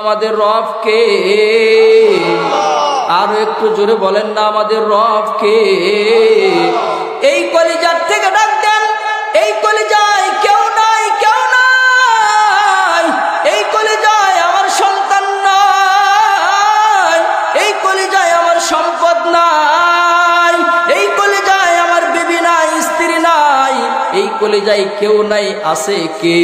আমাদের রব কে? আরো একটু জোরে বলেন না, আমাদের রব কে? এই কলিজার থেকে ডাক দেন, এই কলিজায় কেউ নাই, কেউ নাই। এই কলিজায় আমার সন্তান নাই, এই কলিজায় আমার সম্পদ নাই, এই কলিজায় আমার বিবি নাই, স্ত্রী নাই, এই কলিজায় কেউ নাই, আছে কে?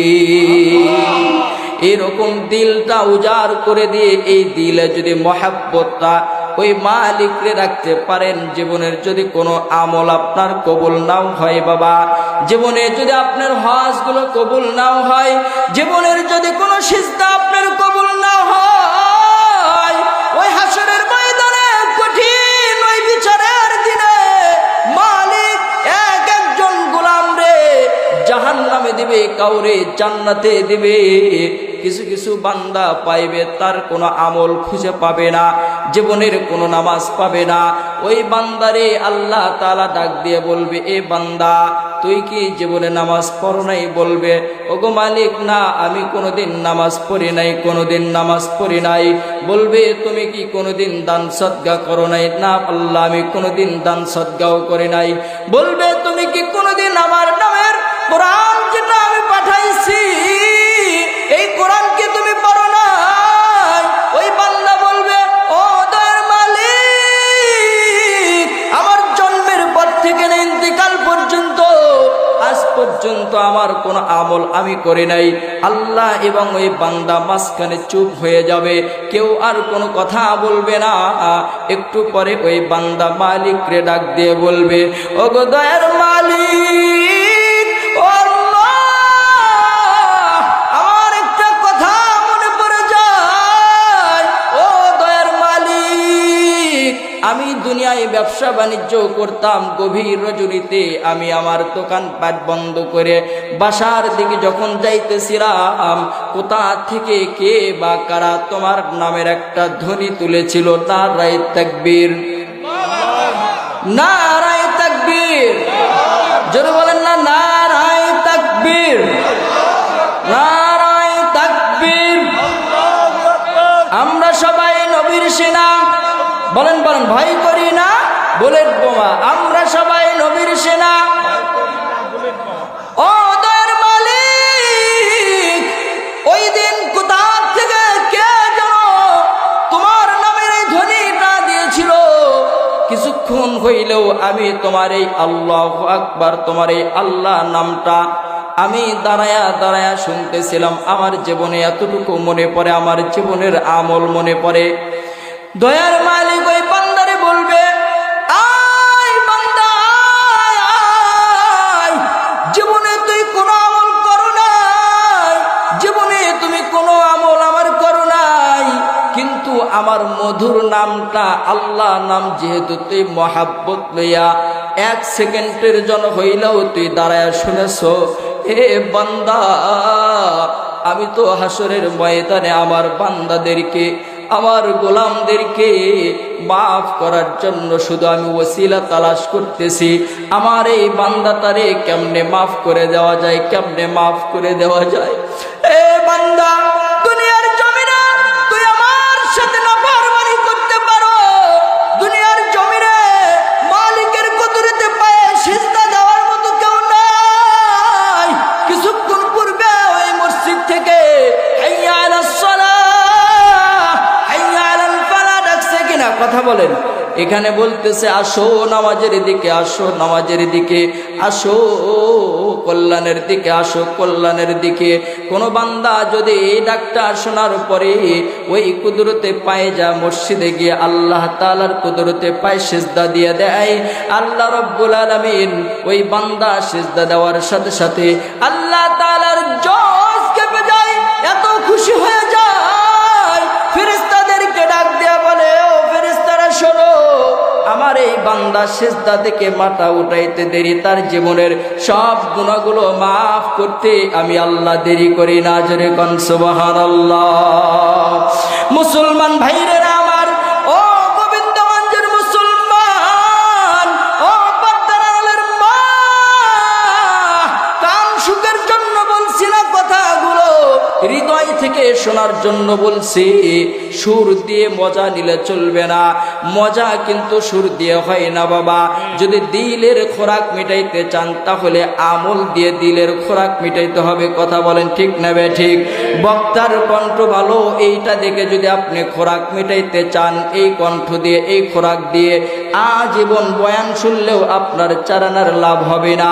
এরকম দিলটা উজাড় করে দিয়ে এই দিলে যদি মহাব্বতটা ওই মালিকরে রাখতে পারেন, জীবনের যদি কোনো আমল আপনার কবুল নাও হয় বাবা, জীবনে যদি আপনার হজগুলো কবুল নাও হয়, জীবনের যদি কোনো সিজদা আপনার কবুল না হয়, ওই হাসরের ময়দানে কঠিন ওই বিচারের দিনে মালিক এক একজন গোলাম রে জাহান্নামে দিবে, কাউরে জান্নাতে দিবে। কিছু কিছু বান্দা পাইবে তার কোনো আমল খুঁজে পাবে না, জীবনের কোনো নামাজ পাবে না। ওই বান্দারে আল্লাহ তাআলা ডাক দিয়ে বলবে, এ বান্দা তুই কি জীবনে নামাজ পড়ো নাই? বলবে, ওগো মালিক না, আমি কোনোদিন নামাজ পড়ি নাই, কোনোদিন নামাজ পড়ি নাই। বলবে, তুমি কি কোনোদিন দান সদকা করো নাই? না আল্লাহ, আমি কোনোদিন দান সদকাও করি নাই। বলবে, তুমি কি কোনোদিন আমার নামের কোরআন যেটা আমি পাঠাইছি এই কোরআনকে তুমি পড়ো নাই? ওই বান্দা বলবে, ও দয়ার মালিক, আমার জন্মের পর থেকে ইন্তিকাল পর্যন্ত আজ পর্যন্ত আমার কোনো আমল আমি করি নাই। আল্লাহ এবং ওই বান্দা মাঝখানে চুপ হয়ে যাবে, কেউ আর কোনো কথা বলবে না। একটু পরে ওই বান্দা মালিকরে ডাক দিয়ে বলবে, ওগো দয়ার মালিক, ও আমি দুনিয়ায় ব্যবসা বাণিজ্য করতাম, গভীর রজনীতে আমি আমার দোকানপাট বন্ধ করে বাসার দিকে যখন যাইতেছিলাম, কোথা থেকে কে বা কারা তোমার নামের একটা ধ্বনি তুলেছিল, নারায়ে তাকবীর, নারায়ে তাকবীর। জোরে বলেন না, নারায়ে তাকবীর, নারায়ে তাকবীর। আমরা সবাই নবীর সেনা, বলেন বলেন, ভয় করি না বুলেট বোমা। আমরা সবাই নবীর সেনা। ও দয়ার মালিক, ওই দিন কোথা থেকে কে যেন তোমার নামের এই ধ্বনিটা দিয়েছিল। কিছুক্ষণ হইলেও আমি তোমার এই আল্লাহু আকবার, তোমার এই আল্লাহ নামটা আমি দাঁড়ায়া দাঁড়ায়া শুনতেছিলাম। আমার জীবনে এতটুকু মনে পড়ে, আমার জীবনের আমল মনে পড়ে। দয়ার মালিক ওই বান্দারে বলবে, আয় বান্দা আয়, জীবনে তুই কোনো আমল করো নাই, জীবনে তুমি কোনো আমল আমার করো নাই, কিন্তু আমার মধুর নামটা আল্লাহ নাম যেহেতু তুই মহাব্বত লইয়া এক সেকেন্ডের জন্য হইলেও তুই দাঁড়ায়া শুনেছ, হে বান্দা, আমি তো হাসরের ময়দানে আমার বান্দাদেরকে, আমার গোলামদেরকে মাফ করার জন্য শুধু আমি ওসিলা তালাশ করতেছি। আমার এই বান্দাটারে কেমনে মাফ করে দেওয়া যায়, কেমনে মাফ করে দেওয়া যায়। এ বান্দা, দুনিয়ার জমিনে তুই আমার সাথে নাফরমানি করতে পারো, দুনিয়ার জমিনে মালিকের কুদরতে পায়ে সিজদা দেওয়ার মতো কেউ নাই। কিছুক্ষণ পূর্বে ওই মসজিদ থেকে হাইয়া আলাস সালাহ, কথা বলেন, এখানে বলতেছে আসো নামাজের দিকে, আসো নামাজের দিকে, আসো কল্যাণের দিকে, আসো কল্যাণের দিকে। কোন বান্দা যদি এই ডাকটা শোনার পরে ওই কুদরতে পায়ে যা মসজিদে গিয়ে আল্লাহ তাআলার কুদরতে পায়ে সিজদা দিয়ে দেয়, আল্লাহ রাব্বুল আলামিন ওই বান্দা সিজদা দেওয়ার সাথে সাথে আল্লাহ তাআলার জোশ কেঁপে যায়, এত খুশি হয়ে যায়, ফেরেশতাদেরকে ডাক দেয়া বলে, ও ফেরেশতারা শোনো, আমার এই বান্দা সিজদা থেকে মাথা উঠাইতে দেরি, তার জীবনের সব গুনাহগুলো মাফ করতে আমি আল্লাহ দেরি করি না। জোরে কোন সুবহানাল্লাহ। মুসলমান ভাইরা আমার, ও গোবিন্দগঞ্জের মুসলমান, ও পদ্মার মা, কাম সুখের জন্য বলছি না কথাগুলো, হৃদয় থেকে শোনার জন্য বলছি, সুর দিয়ে মজা নিলে চলবে না। মজা কিন্তু সুর দিয়ে হয় না বাবা। যদি দিলের খোরাক মিটাইতে চান তাহলে আমল দিয়ে দিলের খোরাক মিটাইতে হবে। কথা বলেন ঠিক না ঠিক? বক্তার কণ্ঠ ভালো এইটা দেখে যদি আপনি খোরাক মিটাইতে চান, এই কণ্ঠ দিয়ে এই খোরাক দিয়ে আজীবন বয়ান শুনলেও আপনার চারানার লাভ হবে না।